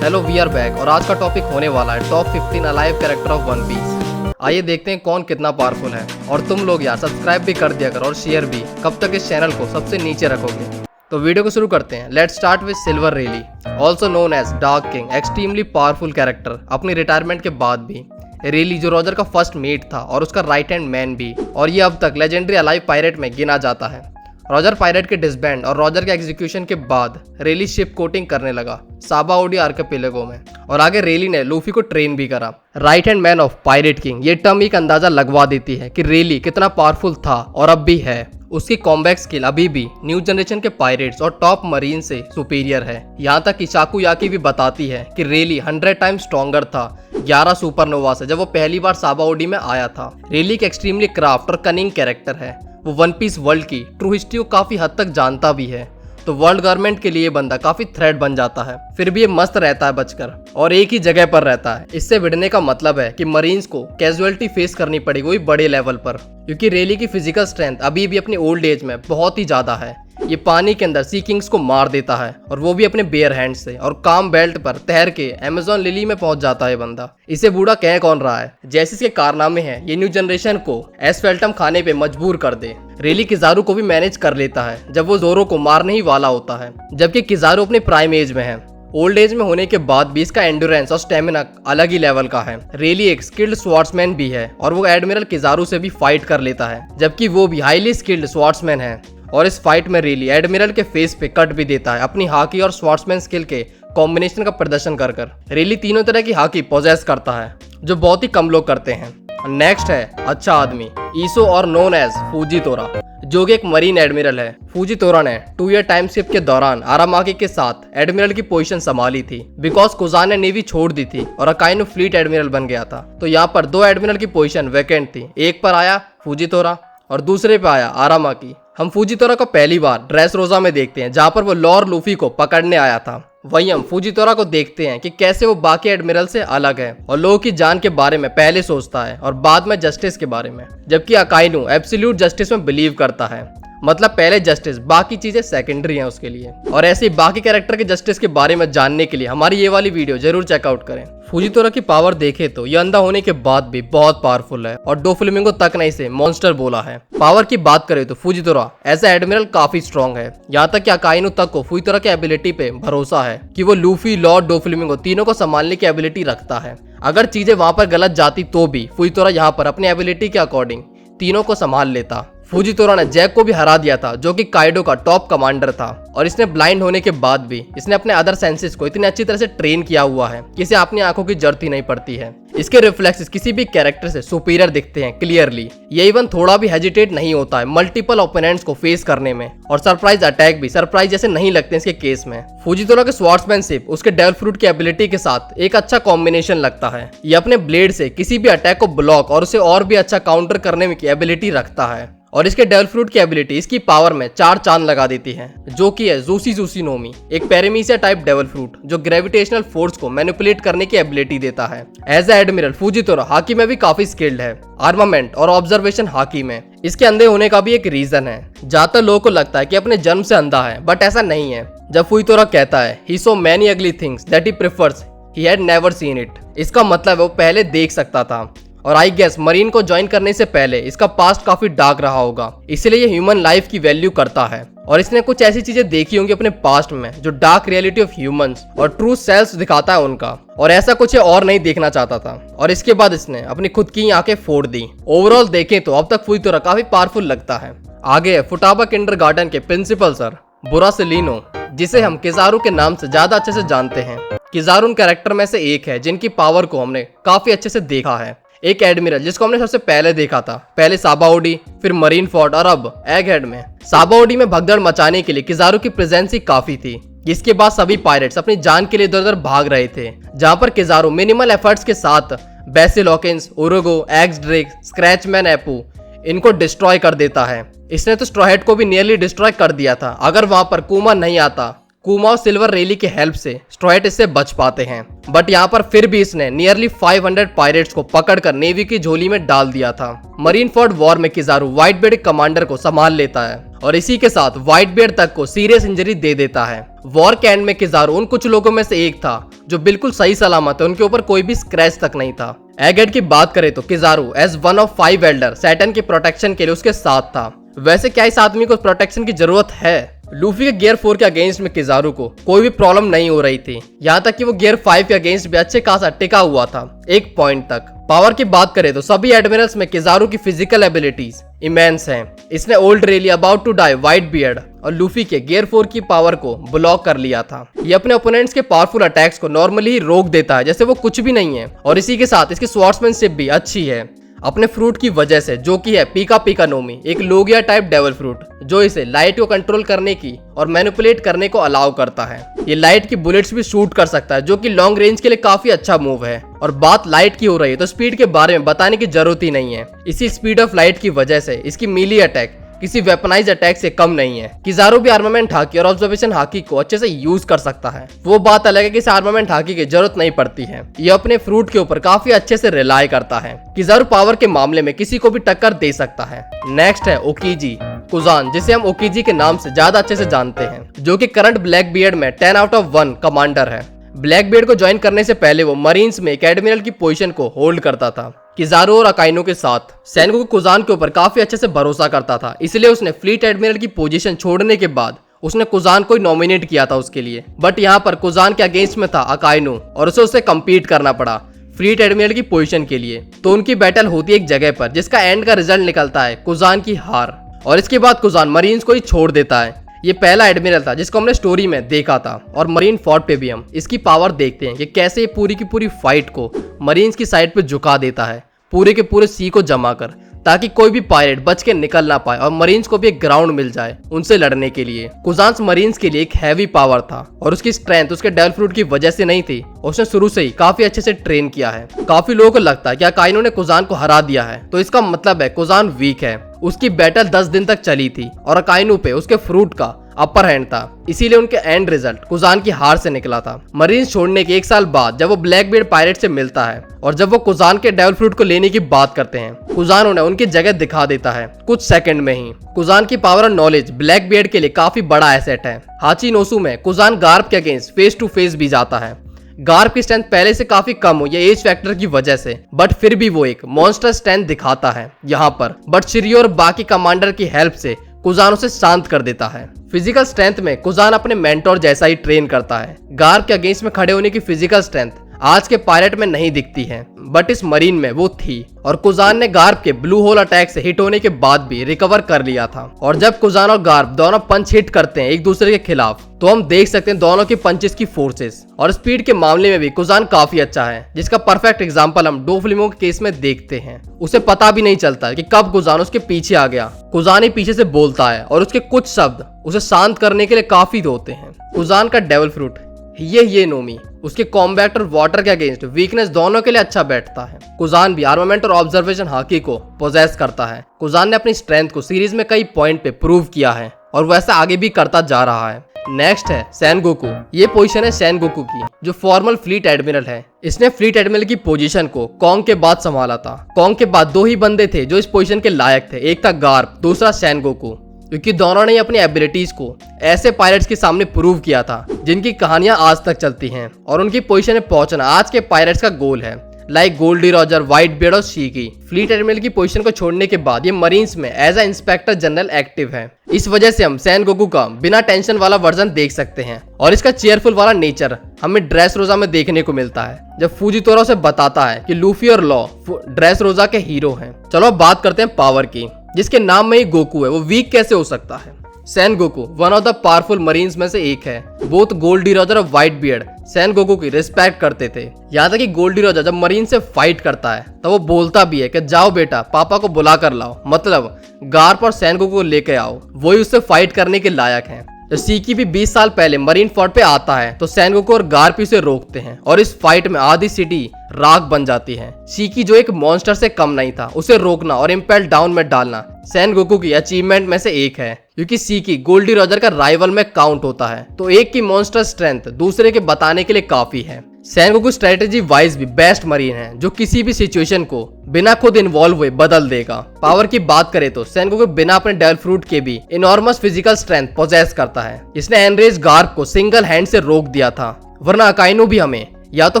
Hello we are back और आज का टॉपिक होने वाला है top 15 alive character of One Piece. आइए देखते हैं कौन कितना पावरफुल है। और तुम लोग यार सब्सक्राइब भी कर दिया करो और शेयर भी। कब तक इस चैनल को सबसे नीचे रखोगे? तो वीडियो को शुरू करते हैं। Let's start with Silver Rayleigh, also known as Dark King. Extremely powerful character अपनी रिटायरमेंट के बाद भी। रेली जो रॉजर का फर्स्ट मेट था और उसका राइट हैंड मैन भी, और ये अब तक लेजेंडरी अलाइव पायरेट में गिना जाता है। रॉजर पायरेट के डिसबैंड और रॉजर के एग्जीक्यूशन के बाद रेली शिप कोटिंग करने लगा साबा ओडी आर्किपेलागो में, और आगे रेली ने लूफी को ट्रेन भी करा। Right hand man of pirate king, ये टर्म एक अंदाजा लगवा देती है कि रेली कितना पावरफुल था और अब भी है। उसकी कॉम्बैट स्किल अभी भी न्यू जनरेशन के पायरेट्स और टॉप मरीन से सुपीरियर है। यहाँ तक कि चाकुयाकी भी बताती है कि रेली 100 टाइम्स स्ट्रॉन्गर था 11 सुपरनोवा से जब वो पहली बार साबा ओडी में आया था। रेली एक एक्सट्रीमली क्राफ्ट और कनिंग कैरेक्टर है। वो वन पीस वर्ल्ड की ट्रू हिस्ट्री को काफी हद तक जानता भी है, तो वर्ल्ड गवर्नमेंट के लिए बंदा काफी थ्रेट बन जाता है। फिर भी ये मस्त रहता है बचकर और एक ही जगह पर रहता है। इससे भिड़ने का मतलब है कि मरीन्स को कैजुअलिटी फेस करनी पड़ेगी, वही बड़े लेवल पर, क्योंकि रेली की फिजिकल स्ट्रेंथ अभी भी अपनी ओल्ड एज में बहुत ही ज्यादा है। ये पानी के अंदर सी किंग्स को मार देता है और वो भी अपने बेयर हैंड से, और काम बेल्ट पर तैर के अमेज़न लिली में पहुंच जाता है बंदा। इसे बूढ़ा कह कौन रहा है, जैसे इसके कारनामे हैं ये न्यू जनरेशन को एस्फेल्टम खाने पे मजबूर कर दे। रेली किजारू को भी मैनेज कर लेता है जब वो जोरो को मारने ही वाला होता है, जबकि किजारू अपने प्राइम एज में है। ओल्ड एज में होने के बाद भी इसका एंड्योरेंस और स्टेमिना अलग ही लेवल का है। रेली एक स्किल्ड स्वॉर्ड्समैन भी है और वो एडमिरल किजारू से भी फाइट कर लेता है, जबकि वो भी हाईली स्किल्ड स्वॉर्ड्समैन है। और इस फाइट में रेली एडमिरल के फेस पे कट भी देता है अपनी हाकी और स्वॉर्ड्समैन स्किल के कॉम्बिनेशन का प्रदर्शन कर। रेली तीनों तरह की हाकी पोजेस करता है जो बहुत ही कम लोग करते हैं। नेक्स्ट है अच्छा आदमी ईसो और नोन एज फूजितोरा, जो कि एक मरीन एडमिरल है। फूजितोरा ने 2 ईयर टाइम स्किप के दौरान आरामाकी के साथ एडमिरल की पोजीशन संभाली थी, बिकॉज कुजान ने नेवी छोड़ दी थी और अकाइनो फ्लीट एडमिरल बन गया था। तो यहाँ पर 2 एडमिरल की पोजीशन वैकेंट थी, एक पर आया फूजितोरा और दूसरे पे आया आरामाकी। हम फूजितोरा को पहली बार ड्रेस रोजा में देखते हैं, जहाँ पर वो लॉर लूफी को पकड़ने आया था। वहीं हम फूजितोरा को देखते हैं कि कैसे वो बाकी एडमिरल से अलग है और लोगों की जान के बारे में पहले सोचता है और बाद में जस्टिस के बारे में, जबकि अकाइनो एब्सोल्यूट जस्टिस में बिलीव करता है। मतलब पहले जस्टिस, बाकी चीजें सेकेंडरी हैं उसके लिए। और ऐसे ही बाकी कैरेक्टर के जस्टिस के बारे में जानने के लिए हमारी ये वाली वीडियो जरूर चेकआउट करें। फूजितोरा की पावर देखे तो ये अंधा होने के बाद भी बहुत पावरफुल है और डोफ्लेमिंगो तक ने इसे मॉन्स्टर बोला है। पावर की बात करें तो फूजितोरा एज ए एडमिरल काफी स्ट्रॉन्ग है। यहाँ तक कि अकाइनो तक को फूजितोरा की एबिलिटी पे भरोसा है कि वो लूफी, लॉर्ड, डोफ्लेमिंगो तीनों को संभालने की एबिलिटी रखता है। अगर चीजें वहां पर गलत जाती तो भी फूजितोरा यहाँ पर अपनी एबिलिटी के अकॉर्डिंग तीनों को संभाल लेता। फूजितोरा ने जैक को भी हरा दिया था, जो कि काइडो का टॉप कमांडर था, और इसने ब्लाइंड होने के बाद भी इसने अपने अदर सेंसेस को इतनी अच्छी तरह से ट्रेन किया हुआ है कि इसे अपनी आंखों की जरूरत ही नहीं पड़ती है। इसके रिफ्लेक्सेस किसी भी कैरेक्टर से सुपीरियर दिखते हैं क्लियरली। ये इवन थोड़ा भी हेजिटेट नहीं होता है मल्टीपल ओपोनेंट्स को फेस करने में, और सरप्राइज अटैक भी सरप्राइज जैसे नहीं लगते इसके केस में। फूजितोरा के स्वॉर्ड्समैनशिप उसके डेविल फ्रूट की एबिलिटी के साथ एक अच्छा कॉम्बिनेशन लगता है। ये अपने ब्लेड से किसी भी अटैक को ब्लॉक और उसे और भी अच्छा काउंटर करने में की एबिलिटी रखता है, और इसके डेविल फ्रूट की एबिलिटी इसकी पावर में 4 चांद लगा देती है, जो कि है जूसी जूसी नोमी, एक पैरामीसिया टाइप डेविल फ्रूट जो ग्रेविटेशनल फोर्स को मैनिपुलेट करने की एबिलिटी देता है। एज ए एडमिरल फूजितोरा हाकी में भी काफी स्किल्ड है, आर्मामेंट और ऑब्जर्वेशन हाकी में। इसके अंधे होने का भी एक रीजन है। ज्यादातर लोगों को लगता है कि अपने जन्म से अंधा है, बट ऐसा नहीं है। जब फूजितोरा कहता है ही सो मैनी अगली things that he prefers he had never seen it, इसका मतलब है वो पहले देख सकता था। और आई गेस मरीन को ज्वाइन करने से पहले इसका पास्ट काफी डार्क रहा होगा, इसलिए ये ह्यूमन लाइफ की वैल्यू करता है। और इसने कुछ ऐसी चीजें देखी होंगी अपने पास्ट में जो डार्क रियलिटी ऑफ ह्यूमंस और ट्रू सेल्स दिखाता है उनका, और ऐसा कुछ और नहीं देखना चाहता था। और इसके बाद इसने अपनी खुद की आंखें फोड़ दी। ओवरऑल देखें तो अब तक फूजितोरा काफी पावरफुल लगता है। आगे है फुटाबा किंडरगार्टन के प्रिंसिपल सर बुरासेलिनो, जिसे हम किजारू के नाम से ज्यादा अच्छे से जानते हैं। किजारू उन कैरेक्टर में से एक है जिनकी पावर को हमने काफी अच्छे से देखा है। एक एडमिरल जिसको हमने सबसे पहले देखा था, पहले साबा ओडी, फिर मरीन फोर्ट और अब एग हेड में। साबा ओडी में भगदड़ मचाने के लिए किजारू की प्रेजेंस ही काफी थी, जिसके बाद सभी पायरेट्स अपनी जान के लिए इधर उधर भाग रहे थे, जहां पर किजारू मिनिमल एफर्ट्स के साथ बेसिल हॉकिंस, उरुगो, एक्स ड्रेक, स्क्रैचमैन एपू इनको डिस्ट्रॉय कर देता है। इसने तो स्ट्रॉ हेड को भी नियरली डिस्ट्रॉय कर दिया था। अगर वहां पर कुमा नहीं आता कुमा और सिल्वर रेली की हेल्प से स्ट्रॉयट इससे बच पाते हैं, बट यहाँ पर फिर भी इसने नियरली 500 पायरेट्स को पकड़कर नेवी की झोली में डाल दिया था। मरीन फोर्ड वॉर में किजारू व्हाइट बियर्ड कमांडर को संभाल लेता है और इसी के साथ व्हाइट बियर्ड तक को सीरियस इंजरी दे देता है। वॉर के एंड में किजारू उन कुछ लोगों में से एक था जो बिल्कुल सही सलामत है, उनके ऊपर कोई भी स्क्रैच तक नहीं था। एगहेड की बात करें तो Kizaru as one of 5 elder Saturn की प्रोटेक्शन के लिए उसके साथ था। वैसे क्या इस आदमी को प्रोटेक्शन की जरूरत है? लूफी के गियर 4 के अगेंस्ट में किजारू को कोई भी प्रॉब्लम नहीं हो रही थी, यहाँ तक कि वो गियर 5 के अगेंस्ट भी अच्छे खासा टिका हुआ था एक पॉइंट तक। पावर की बात करें तो सभी एडमिरल्स में किजारू की फिजिकल एबिलिटीज इमेंस हैं। इसने old Rayleigh about to die Whitebeard और लूफी के गियर 4 की पावर को ब्लॉक कर लिया था। ये अपने ओपोनेंट्स के पावरफुल अटैक्स को नॉर्मली ही रोक देता है जैसे वो कुछ भी नहीं है, और इसी के साथ इसकी स्वॉर्ड्समैनशिप भी अच्छी है अपने फ्रूट की वजह से, जो कि है पीका पीका नोमी, एक लोगिया टाइप डेवल फ्रूट जो इसे लाइट को कंट्रोल करने की और मैनिपुलेट करने को अलाउ करता है। ये लाइट की बुलेट्स भी शूट कर सकता है जो कि लॉन्ग रेंज के लिए काफी अच्छा मूव है। और बात लाइट की हो रही है तो स्पीड के बारे में बताने की जरूरत ही नहीं है। इसी स्पीड ऑफ लाइट की वजह से इसकी मीली अटैक किसी वेपनाइज अटैक से कम नहीं है। किजारू भी आर्मामेंट हाकी और ऑब्जर्वेशन हाकी को अच्छे से यूज कर सकता है। वो बात अलग है कि इसे आर्मामेंट हाकी की जरूरत नहीं पड़ती है। ये अपने फ्रूट के ऊपर काफी अच्छे से रिलाई करता है। किजारू पावर के मामले में किसी को भी टक्कर दे सकता है। नेक्स्ट है ओकीजी कुजान, जिसे हम ओकीजी के नाम से ज्यादा अच्छे से जानते हैं, जो कि करंट ब्लैक बियर्ड में 10 आउट ऑफ 1 कमांडर है। ब्लैक बियर्ड को ज्वाइन करने से पहले वो मरीन्स में एक एडमिरल की पोजीशन को होल्ड करता था। किजारू और अकाइनो के साथ सैनगोकू कुजान के ऊपर काफी अच्छे से भरोसा करता था, इसलिए उसने फ्लीट एडमिरल की पोजीशन छोड़ने के बाद उसने कुजान को नॉमिनेट किया था उसके लिए। बट यहाँ पर कुजान के अगेंस्ट में था अकाइनो और उसे कम्पीट करना पड़ा फ्लीट एडमिरल की पोजीशन के लिए। तो उनकी बैटल होती है एक जगह पर जिसका एंड का रिजल्ट निकलता है कुजान की हार, और इसके बाद कुजान मरीन्स को ही छोड़ देता है। ये पहला एडमिरल था जिसको हमने स्टोरी में देखा था, और मरीन फोर्ट पे भी हम इसकी पावर देखते हैं कि कैसे ये पूरी की पूरी फाइट को मरीन्स की साइड पे झुका देता है, पूरे के पूरे सी को जमा कर, ताकि कोई भी पायरेट बच के निकल ना पाए और मरीन्स को भी एक ग्राउंड मिल जाए उनसे लड़ने के लिए। कुजान मरीन्स के लिए एक हैवी पावर था और उसकी स्ट्रेंथ उसके डेवल फ्रूट की वजह से नहीं थी, उसने शुरू से ही काफी अच्छे से ट्रेन किया है। काफी लोगों को लगता है कि अकाइनो ने कुजान को हरा दिया है, तो इसका मतलब है कुजान वीक है। उसकी बैटल 10 दिन तक चली थी और अकाइनो पे उसके फ्रूट का अपर हैंड था, इसीलिए उनके एंड रिजल्ट कुजान की हार से निकला था। मरीन्स छोड़ने के 1 साल बाद जब वो ब्लैक बियर्ड पायरेट से मिलता है और जब वो कुजान के डेवल फ्रूट को लेने की बात करते हैं, कुजान उन्हें उनकी जगह दिखा देता है कुछ सेकंड में ही। कुजान की पावर और नॉलेज ब्लैक बियर्ड के लिए काफी बड़ा एसेट है। हाचिनोसु में कुजान गार्प के अगेंस्ट फेस टू फेस भी जाता है। गार्प की स्ट्रेंथ पहले से काफी कम हो ये एज फैक्टर की वजह से, बट फिर भी वो एक मॉन्स्टर स्ट्रेंथ दिखाता है यहाँ पर। बट शिरियो और बाकी कमांडर की हेल्प से कुजान उसे शांत कर देता है। फिजिकल स्ट्रेंथ में कुजान अपने मेंटोर जैसा ही ट्रेन करता है। गार्प के अगेंस्ट में खड़े होने की फिजिकल स्ट्रेंथ आज के पायरेट में नहीं दिखती है, बट इस मरीन में वो थी, और कुजान ने गार्प के ब्लू होल अटैक से हिट होने के बाद भी रिकवर कर लिया था। और जब कुजान और गार्प दोनों पंच हिट करते हैं एक दूसरे के खिलाफ, तो हम देख सकते हैं दोनों की पंचेस की फोर्सेस और स्पीड के मामले में भी कुजान काफी अच्छा है, जिसका परफेक्ट एग्जांपल हम डोफ्लिमो के केस में देखते हैं। उसे पता भी नहीं चलता कि कब कुजान उसके पीछे आ गया। कुजान ही पीछे से बोलता है और उसके कुछ शब्द उसे शांत करने के लिए काफी होते हैं। कुजान का डेवल फ्रूट ये नोमी उसके कॉम्बैट और वाटर के अगेंस्ट वीकनेस दोनों के लिए अच्छा बैठता है। कुजान भी आर्मामेंट और ऑब्जर्वेशन हाकी को पोजेस करता है। कुजान ने अपनी स्ट्रेंथ को सीरीज में कई पॉइंट पे प्रूव किया है और वैसा आगे भी करता जा रहा है। नेक्स्ट है सैनगोकू। ये पोजीशन है सैनगोकू की, जो फॉर्मल फ्लीट एडमिरल है। इसने फ्लीट एडमिरल की पोजीशन को कॉन्ग के बाद संभाला था। कॉन्ग के बाद 2 ही बंदे थे जो इस पोजीशन के लायक थे, एक था गार्प, दूसरा सैनगोकू, क्योंकि दोनों ने अपनी एबिलिटीज को ऐसे पायरेट्स के सामने प्रूव किया था जिनकी कहानियां आज तक चलती हैं, और उनकी पोजीशन में पहुंचना आज के पायरेट्स का गोल है। Like Gol D Roger, Whitebeard और शीकी। फ्लीट एडमिरल की पोजीशन को छोड़ने के बाद ये मरीन्स में as a inspector general active है। इस वजह से हम सैनगोकू का बिना टेंशन वाला वर्जन देख सकते हैं, और इसका चेयरफुल वाला नेचर हमें ड्रेस रोजा में देखने को मिलता है, जब फूजितोरा उसे बताता है कि लूफी और लॉ ड्रेस रोजा के हीरो हैं। चलो अब बात करते हैं पावर की, जिसके नाम में ही गोकू है, वो वीक कैसे हो सकता है। Sengoku one of the powerful marines में से एक है। बोथ गोल्डी रॉजर और व्हाइट बियर्ड सैनगोकू की रिस्पेक्ट करते थे, यहाँ तक कि गोल्डी रॉजर जब मरीन से फाइट करता है तो वो बोलता भी है कि जाओ बेटा पापा को बुला कर लाओ, मतलब गार्प और सैनगोकू को लेके आओ, वही उससे फाइट करने के लायक हैं। सीकी भी 20 साल पहले मरीन फोर्ट पे आता है तो सेनगोकू और गार्प उसे रोकते हैं और इस फाइट में आधी सिटी राख बन जाती है। सीकी जो एक मॉन्स्टर से कम नहीं था, उसे रोकना और इम्पेल डाउन में डालना सेनगोकू की अचीवमेंट में से एक है, क्योंकि सीकी गोल्डी रॉजर का राइवल में काउंट होता है, तो एक की मॉन्स्टर स्ट्रेंथ दूसरे के बताने के लिए काफी है। सेनगोकू स्ट्रेटेजी वाइज भी बेस्ट मरीन है, जो किसी भी सिचुएशन को बिना खुद इन्वॉल्व हुए बदल देगा। पावर की बात करें तो सेनगोकू बिना अपने डेविल फ्रूट के भी इनॉर्मस फिजिकल स्ट्रेंथ पोजेस करता है। इसने एनरेज गार्प को सिंगल हैंड से रोक दिया था, वरना अकाइनो भी हमें या तो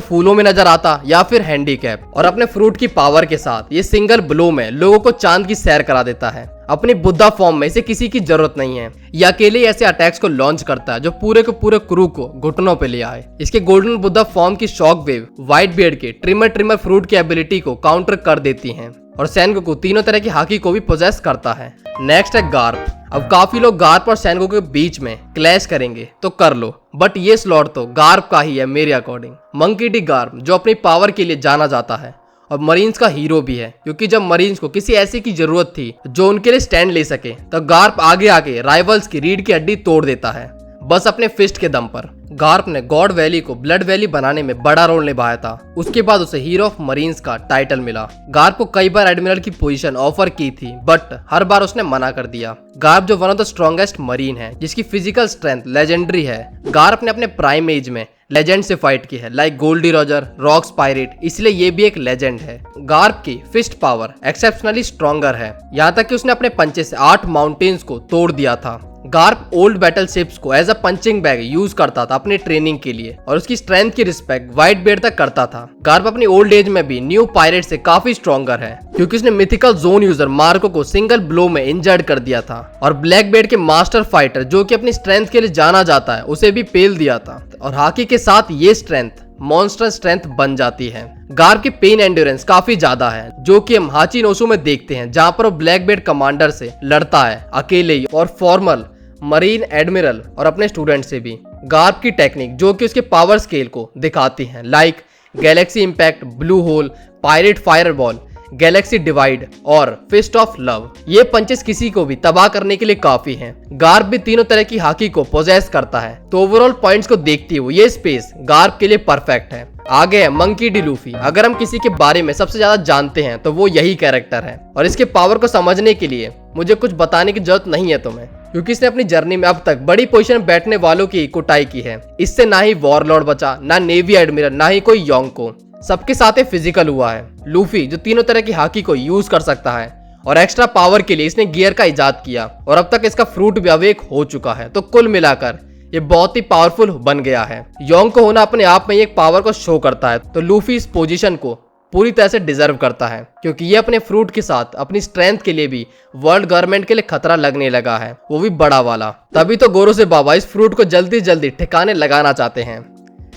फूलों में नजर आता या फिर हैंडीकैप। और अपने फ्रूट की पावर के साथ ये सिंगल ब्लो में लोगों को चांद की सैर करा देता है। अपनी बुद्धा फॉर्म में इसे किसी की जरूरत नहीं है, ये अकेले ऐसे अटैक्स को लॉन्च करता है जो पूरे के पूरे क्रू को घुटनों पे ले आए। इसके गोल्डन बुद्धा फॉर्म की शॉक वेव व्हाइट बियर्ड के ट्रिमर फ्रूट की एबिलिटी को काउंटर कर देती हैं और सेनगोकू तीनों तरह की हाकी को भी पोजेस करता है। नेक्स्ट है गार्प। अब काफी लोग गार्प और सेनगोकू के बीच में क्लैश करेंगे तो कर लो, बट ये स्लॉट तो गार्प का ही है मेरे अकॉर्डिंग। मंकी डी गार्प जो अपनी पावर के लिए जाना जाता है और मरीन्स का हीरो भी है, क्योंकि जब मरीन्स को किसी ऐसे की जरूरत थी जो उनके लिए स्टैंड ले सके तो गार्प आगे आके राइवल्स की रीढ़ की हड्डी तोड़ देता है, बस अपने फिस्ट के दम पर। गार्प ने गॉड वैली को ब्लड वैली बनाने में बड़ा रोल निभाया था। उसके बाद उसे हीरो ऑफ मरीन्स का टाइटल मिला। गार्प को कई बार एडमिरल की पोजीशन ऑफर की थी, बट हर बार उसने मना कर दिया। गार्प जो one of the strongest marine है, जिसकी फिजिकल स्ट्रेंथ लेजेंडरी है। गार्प ने अपने प्राइम एज में लेजेंड से फाइट की है, like Gol D Roger, Rocks pirate, इसलिए ये भी एक लेजेंड है। गार्प की फिस्ट पावर एक्सेप्शनली स्ट्रॉन्गर है, यहाँ तक कि उसने अपने पंचे से 8 माउंटेन्स को तोड़ दिया था। गार्प ओल्ड बैटल शिप्स को as a punching bag use करता था अपने ट्रेनिंग के लिए और उसकी स्ट्रेंथ की रिस्पेक्ट व्हाइट बियर्ड तक करता था। गार्प अपनी ओल्ड एज में भी न्यू पायरेट से काफी स्ट्रॉन्गर है, क्योंकि उसने मिथिकल जोन यूजर मार्को को सिंगल ब्लो में इंजर्ड कर दिया था और ब्लैक बियर्ड के मास्टर फाइटर जो कि अपनी स्ट्रेंथ के लिए जाना जाता है, उसे भी पेल दिया था। और हाकी के साथ ये स्ट्रेंथ मॉन्स्टर स्ट्रेंथ बन जाती है। गार्प की पेन एंड्योरेंस काफी ज्यादा है, जो कि हम हाची नोसू में देखते हैं, जहां पर वो ब्लैक बेल्ट कमांडर से लड़ता है अकेले ही और फॉर्मल मरीन एडमिरल और अपने स्टूडेंट से भी। गार्प की टेक्निक जो कि उसके पावर स्केल को दिखाती हैं, like galaxy impact, blue hole, pirate fireball, galaxy divide और फिस्ट ऑफ लव, ये पंचेस किसी को भी तबाह करने के लिए काफी हैं। गार्प भी तीनों तरह की हाकी को पोजेस करता है, तो ओवरऑल पॉइंट्स को देखते हुए ये स्पेस गार्प के लिए परफेक्ट है। आगे है मंकी डी लूफी। अगर हम किसी के बारे में सबसे ज्यादा जानते हैं तो वो यही कैरेक्टर है, और इसके पावर को समझने के लिए मुझे कुछ बताने की जरूरत नहीं है तुम्हें, क्योंकि इसने अपनी जर्नी में अब तक बड़ी पोजीशन में बैठने वालों की कुटाई की है। इससे ना ही वॉरलॉर्ड बचा, ना नेवी एडमिरल, ना ही कोई योंको, सबके साथ ही फिजिकल हुआ है। लूफी जो तीनों तरह की हाकी को यूज कर सकता है और एक्स्ट्रा पावर के लिए इसने गियर का इजाद किया और अब तक इसका फ्रूट भी अवेक हो चुका है, तो कुल मिलाकर ये बहुत ही पावरफुल बन गया है। योंको होना अपने आप में एक पावर को शो करता है, तो लूफी इस पोजीशन को पूरी तरह से डिजर्व करता है, क्योंकि ये अपने फ्रूट के साथ अपनी स्ट्रेंथ के लिए भी वर्ल्ड गवर्नमेंट के लिए खतरा लगने लगा है, वो भी बड़ा वाला। तभी तो गोरो से बाबा इस फ्रूट को जल्दी जल्दी ठिकाने लगाना चाहते हैं।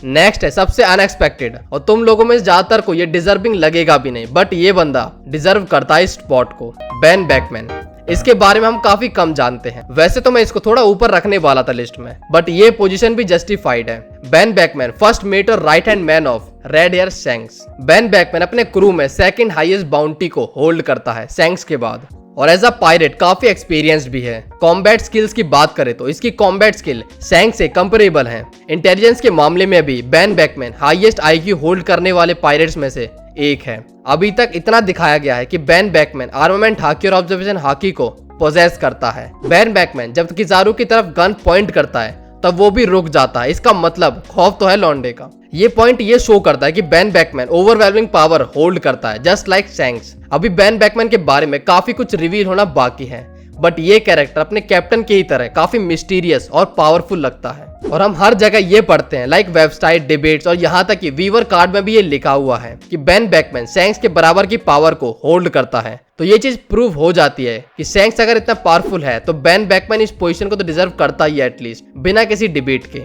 नेक्स्ट है सबसे अनएक्सपेक्टेड, और तुम लोगों में ज्यादातर को ये डिजर्विंग लगेगा भी नहीं, बट ये बंदा डिजर्व करता है इस स्पॉट को, बेन बैकमैन। इसके बारे में हम काफी कम जानते हैं, वैसे तो मैं इसको थोड़ा ऊपर रखने वाला था लिस्ट में, बट ये पोजीशन भी जस्टिफाइड है। बेन बैकमैन फर्स्ट मेट और right hand man of red air shanks. Ben Beckmann अपने क्रू में सेकंड हाईएस्ट बाउंटी को होल्ड करता है शैंक्स के बाद, और एज अ पायरेट काफी एक्सपीरियंस्ड भी है। कॉम्बैट स्किल्स की बात करें तो इसकी कॉम्बैट स्किल शैंक्स से कंपेरेबल है। इंटेलिजेंस के मामले में भी Ben Beckmann highest IQ hold करने वाले पायरेट्स में से एक है। अभी तक इतना दिखाया गया है कि बेन बैकमैन आर्मामेंट हाकी और ऑब्जर्वेशन हाकी को पोजेस करता है। बेन बैकमैन जब किजारू की तरफ गन पॉइंट करता है तब वो भी रुक जाता है, इसका मतलब खौफ तो है लौंडे का। ये पॉइंट ये शो करता है कि Ben Beckmann overwhelming power hold करता है, जस्ट लाइक शैंक्स। अभी बेन बैकमैन के बारे में काफी कुछ रिवील होना बाकी है, बट ये कैरेक्टर अपने कैप्टन की ही तरह काफी मिस्टीरियस और पावरफुल लगता है, और हम हर जगह ये पढ़ते हैं, लाइक वेबसाइट, डिबेट्स, और यहाँ तक कि वीवर कार्ड में भी ये लिखा हुआ है कि बेन बैकमैन शैंक्स के बराबर की पावर को होल्ड करता है। तो ये चीज प्रूव हो जाती है कि शैंक्स अगर इतना पावरफुल है तो बेन बैकमैन इस पोजीशन को तो डिजर्व करता ही है एटलीस्ट, बिना किसी डिबेट के।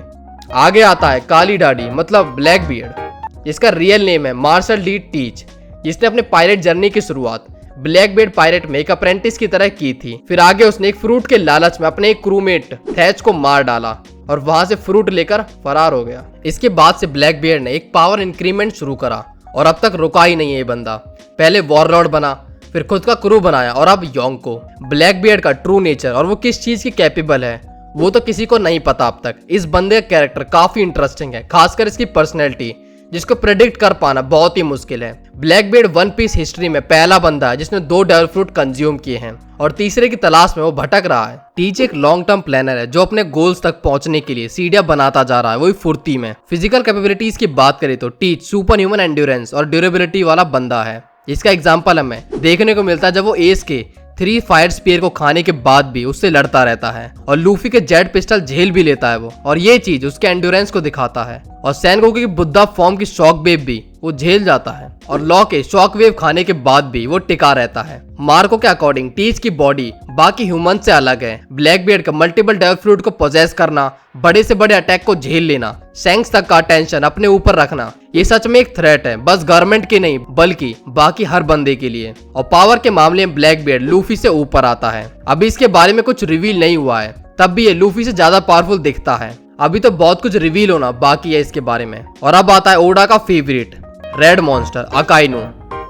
आगे आता है काली दाढ़ी मतलब ब्लैक बियर्ड। इसका रियल नेम है मार्शल डी टीच, जिसने अपने पायरेट जर्नी की शुरुआत ब्लैक बियर्ड पायरेट में एक अप्रेंटिस की तरह की थी। फिर आगे उसने एक फ्रूट के लालच में अपने एक क्रूमेट थैच को मार डाला और वहां से फ्रूट लेकर फरार हो गया। इसके बाद से ब्लैक बियर्ड ने एक पावर इंक्रीमेंट शुरू करा और अब तक रुका ही नहीं है ये बंदा। पहले वॉरलॉर्ड बना, फिर खुद का क्रू बनाया और अब योंको। ब्लैक बियर्ड का ट्रू नेचर और वो किस चीज की कैपेबल है वो तो किसी को नहीं पता अब तक। इस बंदे का कैरेक्टर काफी इंटरेस्टिंग है, खासकर इसकी पर्सनैलिटी जिसको प्रेडिक्ट कर पाना बहुत ही मुश्किल है। ब्लैकबीयर्ड वन पीस हिस्ट्री में पहला बंदा है जिसने 2 डेविल फ्रूट कंज्यूम किए हैं और तीसरे की तलाश में वो भटक रहा है। टीच एक लॉन्ग टर्म प्लानर है जो अपने गोल्स तक पहुंचने के लिए सीढ़ियां बनाता जा रहा है, वही फुर्ती में। फिजिकल कैपेबिलिटीज की बात करें तो टीच सुपर ह्यूमन एंड्योरेंस और ड्यूरेबिलिटी वाला बंदा है। इसका एग्जाम्पल हमें देखने को मिलता है जब वो एस के 3 फायर स्पीयर को खाने के बाद भी उससे लड़ता रहता है और लूफी के जेट पिस्टल झेल भी लेता है वो, और ये चीज उसके एंड्योरेंस को दिखाता है। और सैनगोकू की बुद्धा फॉर्म की शॉक वेव भी वो झेल जाता है और लॉ के शॉक वेव खाने के बाद भी वो टिका रहता है। मार्को के अकॉर्डिंग टीच की बॉडी बाकी ह्यूमन से अलग है। ब्लैकबीयर्ड का मल्टीपल डेविल फ्रूट को पोजेस करना, बड़े से बड़े अटैक को झेल लेना, शैंक्स तक का अटेंशन अपने ऊपर रखना, ये सच में एक थ्रेट है, बस गवर्नमेंट के नहीं बल्कि बाकी हर बंदे के लिए। और पावर के मामले में ब्लैकबीयर्ड लूफी से ऊपर आता है। अभी इसके बारे में कुछ रिवील नहीं हुआ है, तब भी ये लूफी से ज्यादा पावरफुल दिखता है। अभी तो बहुत कुछ रिवील होना बाकी है इसके बारे में। और अब आता है ओडा का फेवरेट रेड मॉन्स्टर अकाइनो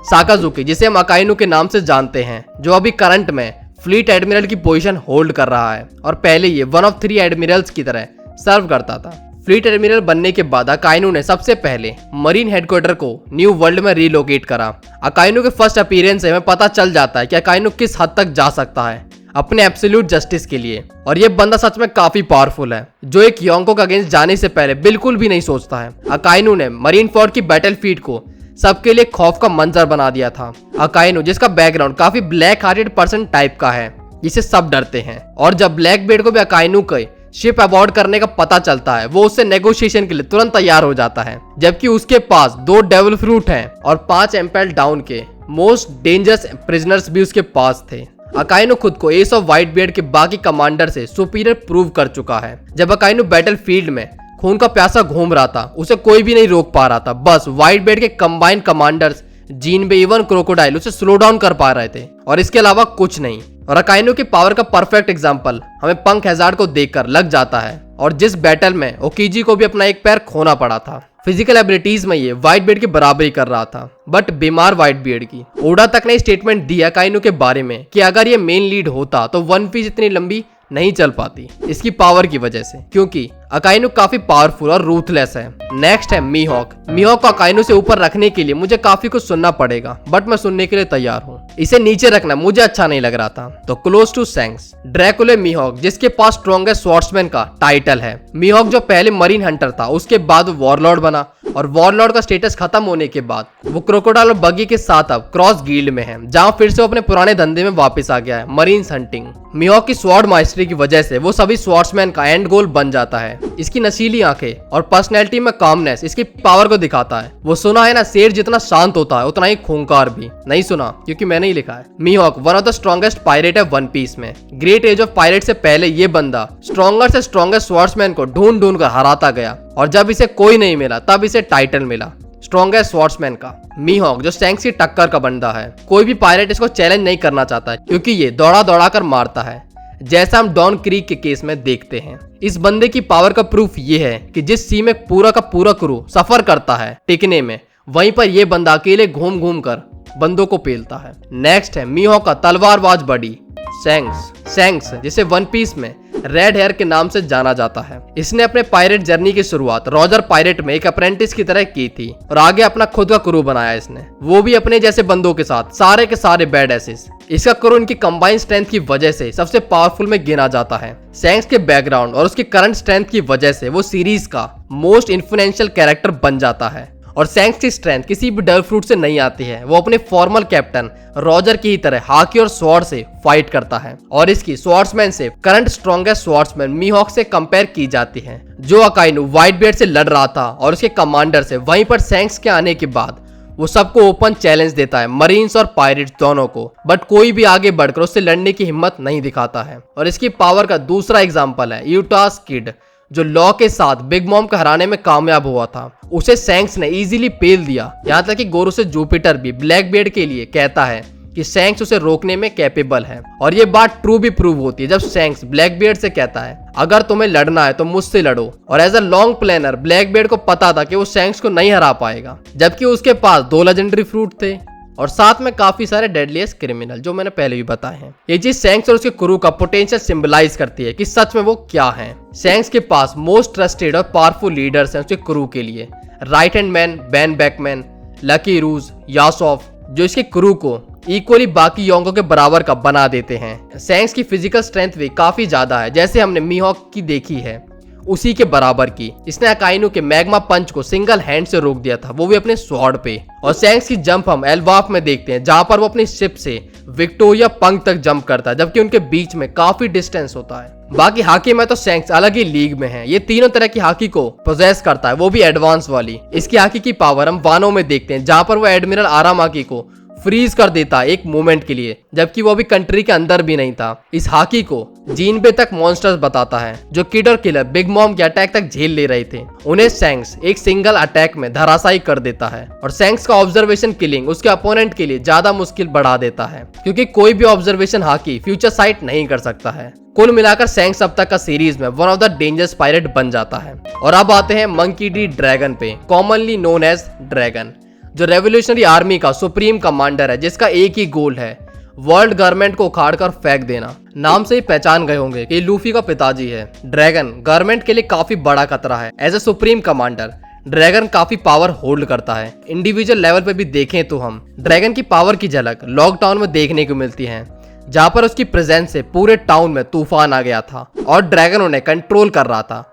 साकाजुकी, जिसे हम अकाइनो के नाम से जानते हैं, जो अभी करंट में फ्लीट एडमिरल की पोजीशन होल्ड कर रहा है और पहले ये 1 ऑफ 3 एडमिरल्स की तरह सर्व करता था। फ्लीट एडमिरल बनने के बाद अकाइनो ने सबसे पहले मरीन हेडक्वार्टर को न्यू वर्ल्ड में रिलोकेट करा। अकाइनो के फर्स्ट अपीयरेंस से हमें पता चल जाता है कि अकाइनो किस हद तक जा सकता है अपने एब्सोल्यूट जस्टिस के लिए, और ये बंदा सच में काफी पावरफुल है जो एक योंको के अगेंस्ट जाने से पहले बिल्कुल भी नहीं सोचता है। अकाइनो ने मरीन फोर्ट की बैटलफील्ड को सबके लिए खौफ का मंजर बना दिया था। अकाइनो जिसका बैकग्राउंड काफी ब्लैक हार्टेड पर्सन टाइप का है, जिसे सब डरते हैं, और जब ब्लैकबीयर्ड को भी अकाइनो के शिप अबॉर्ड करने का पता चलता है वो उससे नेगोशिएशन के लिए तुरंत तैयार हो जाता है, जबकि उसके पास 2 डेविल फ्रूट हैं और 5 एम्पेल डाउन के मोस्ट डेंजरस प्रिजनर्स भी उसके पास थे। अकाइनो खुद को एस ऑफ व्हाइट बियर्ड के बाकी कमांडर से सुपीरियर प्रूव कर चुका है। जब अकाइनो बैटलफील्ड में खून का प्यासा घूम रहा था उसे कोई भी नहीं रोक पा रहा था, बस व्हाइट बियर्ड के कंबाइंड कमांडर्स जीन बे इवन क्रोकोडाइल उसे स्लो डाउन कर पा रहे थे, और इसके अलावा कुछ नहीं। और अकाइनो की पावर का परफेक्ट एग्जांपल हमें पंक हैजार्ड को देखकर लग जाता है, और जिस बैटल में ओकीजी को भी अपना एक पैर खोना पड़ा था। फिजिकल एबिलिटीज में ये व्हाइट बियर्ड की बराबरी कर रहा था, बट बीमार व्हाइट बियर्ड की। ओडा तक ने स्टेटमेंट दिया अकाइनो के बारे में कि अगर ये मेन लीड होता तो वन पीस इतनी लंबी नहीं चल पाती इसकी पावर की वजह से, क्योंकि अकाइनो काफी पावरफुल और रूथलेस है। नेक्स्ट है मीहॉक। मीहॉक को अकाइनो से ऊपर रखने के लिए मुझे काफी कुछ सुनना पड़ेगा, बट मैं सुनने के लिए तैयार हूँ। इसे नीचे रखना मुझे अच्छा नहीं लग रहा था। तो क्लोज टू शैंक्स ड्रैकुले मीहॉक, जिसके पास स्ट्रॉन्गेस्ट स्वॉर्ड्समैन का टाइटल है। मीहॉक जो पहले मरीन हंटर था, उसके बाद वो वॉरलॉर्ड बना, और वॉरलॉर्ड का स्टेटस खत्म होने के बाद वो क्रोकोडाइल और बगी के साथ अब क्रॉस गिल्ड में है, जहां फिर से वो अपने पुराने धंधे में वापस आ गया है, मरीन्स हंटिंग। मीहॉक की स्वॉर्ड मास्टरी की वजह से वो सभी स्वॉर्ड्समैन का एंड गोल बन जाता है। इसकी नशीली आंखें और पर्सनैलिटी में कामनेस इसकी पावर को दिखाता है। वो सुना है ना, शेर जितना शांत होता है उतना ही खूंखार भी। नहीं सुना क्योंकि मैंने ही लिखा है। Mihawk one of the strongest pirate है वन पीस में। ग्रेट एज ऑफ पायरेट से पहले ये बंदा स्ट्रॉन्गर से स्ट्रॉन्गेस्ट स्वॉर्ड्समैन को ढूंढ ढूंढ कर हराता गया, और जब इसे कोई नहीं मिला तब इसे टाइटल मिला स्ट्रॉन्गेस्ट स्वॉर्ड्समैन का। मीहॉक जो शैंक्स की टक्कर का बंदा है, कोई भी पायरेट इसको चैलेंज नहीं करना चाहता है, क्योंकि ये दौड़ा दौड़ा कर मारता है, जैसा हम डॉन क्रीक के केस में देखते हैं। इस बंदे की पावर का प्रूफ ये है कि जिस सी में पूरा का पूरा क्रू सफर करता है टिकने में, वहीं पर ये बंदा अकेले घूम घूम कर बंदों को पेलता है। नेक्स्ट है मीहॉक का तलवारबाज बडी शैंक्स, जिसे वन पीस में रेड हेयर के नाम से जाना जाता है। इसने अपने पायरेट जर्नी की शुरुआत रॉजर पायरेट में एक अप्रेंटिस की तरह की थी, और आगे अपना खुद का क्रू बनाया इसने, वो भी अपने जैसे बंदों के साथ, सारे के सारे बैड एसेस। इसका क्रू इनकी कंबाइंड स्ट्रेंथ की वजह से सबसे पावरफुल में गिना जाता है। शैंक्स के बैकग्राउंड और उसकी करंट स्ट्रेंथ की वजह से वो सीरीज का मोस्ट इन्फ्लुएंशियल कैरेक्टर बन जाता है। और शैंक्स की स्ट्रेंथ किसी भी डेविल फ्रूट से नहीं आती है, वो अपने फॉर्मल कैप्टन रॉजर की ही तरह हाकी और स्वॉर्ड से फाइट करता है, और इसकी स्वॉर्ड्समैन से करंट स्ट्रॉन्गेस्ट स्वॉर्ड्समैन मीहॉक से कंपेयर की जाती है, जो अकाइनो व्हाइट बियर्ड से लड़ रहा था और उसके कमांडर से। वहीं पर शैंक्स के आने के बाद वो सबको ओपन चैलेंज देता है, मरीन्स और पायरेट्स दोनों को, बट कोई भी आगे बढ़कर उससे लड़ने की हिम्मत नहीं दिखाता है। और इसकी पावर का दूसरा एग्जाम्पल है यूटास किड, जो लॉ के साथ बिग मॉम को हराने में कामयाब हुआ था। उसे शैंक्स ने इजीली पेल दिया, यहाँ तक कि गोरू से जुपिटर भी ब्लैकबीयर्ड के लिए कहता है कि शैंक्स उसे रोकने में कैपेबल है। और ये बात ट्रू भी प्रूव होती है जब शैंक्स ब्लैकबीयर्ड से कहता है, अगर तुम्हें लड़ना है तो मुझसे लड़ो। और एज अ लॉन्ग प्लानर ब्लैकबीयर्ड को पता था कि वो शैंक्स को नहीं हरा पाएगा, जबकि उसके पास 2 लेजेंडरी फ्रूट थे, और साथ में काफी सारे डेडलीस्ट क्रिमिनल जो मैंने पहले भी बताए हैं। ये चीज शैंक्स और उसके क्रू का पोटेंशियल सिंबलाइज करती है कि सच में वो क्या है। शैंक्स के पास मोस्ट ट्रस्टेड और पावरफुल लीडर्स हैं उसके क्रू के लिए, right hand man Ben Beckman, Lucky Roux, Yasopp, जो इसके क्रू को इक्वली बाकी योंगों के बराबर का बना देते हैं। शैंक्स की फिजिकल स्ट्रेंथ भी काफी ज्यादा है, जैसे हमने मीहॉक की देखी है उसी के बराबर की। इसने अकाइनो के मैग्मा पंच को सिंगल हैंड से रोक दिया था, वो भी अपने स्वॉर्ड पे। और शैंक्स की जंप हम एल्वाफ में देखते हैं, जहां पर वो अपनी शिप से विक्टोरिया पंख तक जंप करता है, जबकि उनके बीच में काफी डिस्टेंस होता है। बाकी हाकी में तो शैंक्स अलग ही लीग में है। ये तीनों तरह की हाकी को पोजेस करता है, वो भी एडवांस वाली। इसकी हाकी की पावर हम वानो में देखते हैं, जहां पर वो एडमिरल आरामाकी को फ्रीज कर देता एक मोमेंट के लिए, जबकि वो भी कंट्री के अंदर भी नहीं था। इस हाकी को जीनबे तक मॉन्स्टर्स बताता है, जो किड और किलर बिग मॉम के अटैक तक झेल ले रहे थे। उन्हें शैंक्स एक सिंगल अटैक में धराशायी कर देता है। और शैंक्स का ऑब्जर्वेशन किलिंग उसके अपोनेंट के लिए ज्यादा मुश्किल बढ़ा देता है, क्योंकि कोई भी ऑब्जर्वेशन हाकी फ्यूचर साइट नहीं कर सकता है। कुल मिलाकर शैंक्स अब तक का सीरीज में one of the dangerous pirate बन जाता है। और अब आते हैं मंकी डी ड्रैगन पे, कॉमनली नोन एज ड्रैगन, जो रेवोल्यूशनरी आर्मी का सुप्रीम कमांडर है, जिसका एक ही गोल है, वर्ल्ड गवर्नमेंट को उखाड़कर फेंक देना। नाम से ही पहचान गए होंगे कि लूफी का पिताजी है। ड्रैगन गवर्नमेंट के लिए काफी बड़ा खतरा है। As a supreme commander Dragon काफी पावर होल्ड करता है। इंडिविजुअल लेवल पे भी देखें तो हम ड्रैगन की पावर की झलक लॉकडाउन में देखने को मिलती है, जहां पर उसकी प्रेजेंस से पूरे टाउन में तूफान आ गया था और ड्रैगन उन्हें कंट्रोल कर रहा था।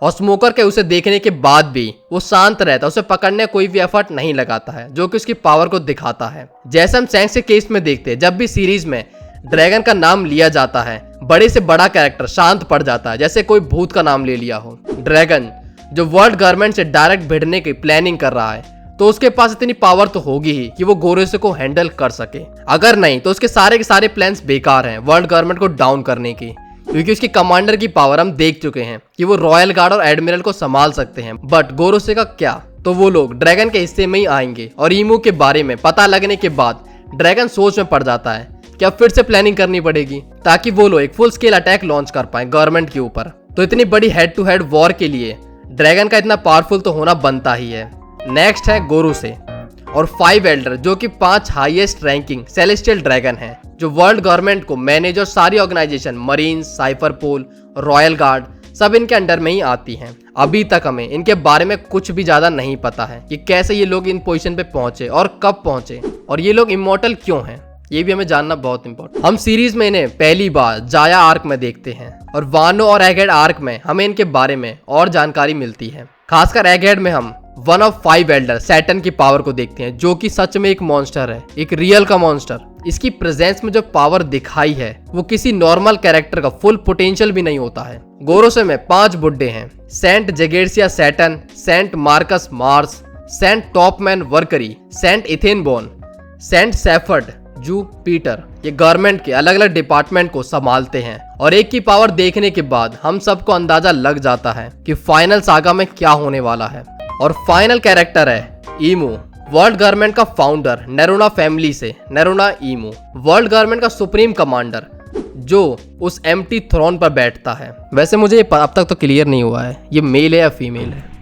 और स्मोकर के उसे देखने के बाद भी वो शांत रहता, उसे पकड़ने कोई भी एफर्ट नहीं लगाता है, जो कि उसकी पावर को दिखाता है। जैसे हम शैंक्स के केस में देखते हैं, जब भी सीरीज में ड्रैगन का नाम लिया जाता है, बड़े से बड़ा कैरेक्टर शांत पड़ जाता है, जैसे कोई भूत का नाम ले लिया हो। ड्रैगन जो वर्ल्ड गवर्नमेंट से डायरेक्ट भिड़ने की प्लानिंग कर रहा है, तो उसके पास इतनी पावर तो होगी ही कि वो गोरोसे को हैंडल कर सके। अगर नहीं तो उसके सारे के सारे प्लान्स बेकार हैं वर्ल्ड गवर्नमेंट को डाउन करने की, क्योंकि उसकी कमांडर की पावर हम देख चुके हैं कि वो रॉयल गार्ड और एडमिरल को संभाल सकते हैं। बट गोरोसे का क्या, तो वो लोग ड्रैगन के हिस्से में ही आएंगे। और ईमू के बारे में पता लगने के बाद ड्रैगन सोच में पड़ जाता है कि अब फिर से प्लानिंग करनी पड़ेगी, ताकि वो लोग एक फुल स्केल अटैक लॉन्च कर पाए गवर्नमेंट के ऊपर। तो इतनी बड़ी हेड टू हेड वॉर के लिए ड्रैगन का इतना पावरफुल तो होना बनता ही है। नेक्स्ट है गोरोसे और 5 एल्डर, जो कि 5 हाईएस्ट रैंकिंग सेलेस्टियल ड्रैगन हैं, जो वर्ल्ड गवर्नमेंट को मैनेज और सारी ऑर्गेनाइजेशन मरीन्स, साइफरपोल, रॉयल गार्ड सब इनके अंडर में ही आती हैं। अभी तक हमें इनके बारे में कुछ भी ज्यादा नहीं पता है कि कैसे ये लोग इन पोजीशन पे पहुंचे और कब पहुंचे, और ये लोग इमॉर्टल क्यों हैं, ये भी हमें जानना बहुत इंपॉर्टेंट। हम सीरीज में इन्हें पहली बार जाया आर्क में देखते हैं, और वानो और एगहेड आर्क में हमें इनके बारे में और जानकारी मिलती है। खासकर एगहेड में हम वन ऑफ 5 एल्डर सैटर्न की पावर को देखते हैं, जो कि सच में एक मॉन्स्टर है, एक रियल का मॉन्स्टर। इसकी प्रेजेंस में जो पावर दिखाई है वो किसी नॉर्मल कैरेक्टर का फुल पोटेंशियल भी नहीं होता है। गोरोसे में 5 बुड्ढे हैं, saint Jaygarcia Saturn, saint Marcus Mars, saint Topman Warcury, saint Ethanbaron, saint Shepherd Ju Peter. ये गवर्नमेंट के अलग अलग डिपार्टमेंट को संभालते हैं, और एक की पावर देखने के बाद हम सबको अंदाजा लग जाता है कि फाइनल सागा में क्या होने वाला है। और फाइनल कैरेक्टर है ईमू, वर्ल्ड गवर्नमेंट का फाउंडर नेरुना फैमिली से नेरुना ईमू, वर्ल्ड गवर्नमेंट का सुप्रीम कमांडर, जो उस एम्प्टी थ्रोन पर बैठता है। वैसे मुझे अब तक तो क्लियर नहीं हुआ है ये मेल है या फीमेल है,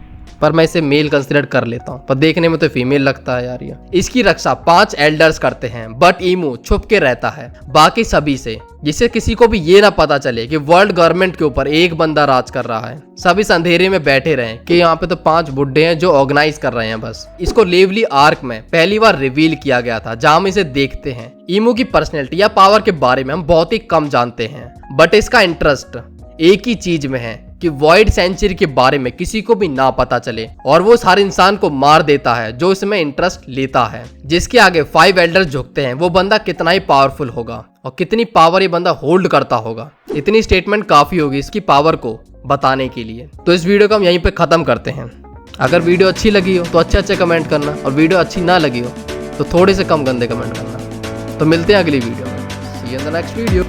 पर मैं इसे मेल कंसिडर कर लेता हूँ, पर देखने में तो फीमेल लगता है यार ये। इसकी रक्षा 5 एल्डर्स करते हैं, बट ईमू छुप के रहता है बाकी सभी से, जिससे किसी को भी ये ना पता चले कि वर्ल्ड गवर्नमेंट के ऊपर एक बंदा राज कर रहा है। सभी अंधेरे में बैठे रहे कि यहाँ पे तो 5 बुड्ढे हैं जो ऑर्गेनाइज कर रहे हैं बस। इसको लेवली आर्क में पहली बार रिवील किया गया था, जहां हम इसे देखते हैं। ईमू की पर्सनैलिटी या पावर के बारे में हम बहुत ही कम जानते हैं, बट इसका इंटरेस्ट एक ही चीज में है कि वॉइड सेंचुरी के बारे में किसी को भी ना पता चले, और वो हर इंसान को मार देता है जो इसमें इंटरेस्ट लेता है। जिसके आगे 5 एल्डर्स झुकते हैं, वो बंदा कितना ही पावरफुल होगा और कितनी पावर ये बंदा होल्ड करता होगा। इतनी स्टेटमेंट काफी होगी इसकी पावर को बताने के लिए। तो इस वीडियो को हम यहीं पे खत्म करते हैं। अगर वीडियो अच्छी लगी हो तो अच्छे कमेंट करना, और वीडियो अच्छी ना लगी हो तो थोड़े से कम गंदे कमेंट करना। तो मिलते हैं अगली वीडियो में। See you in the next video।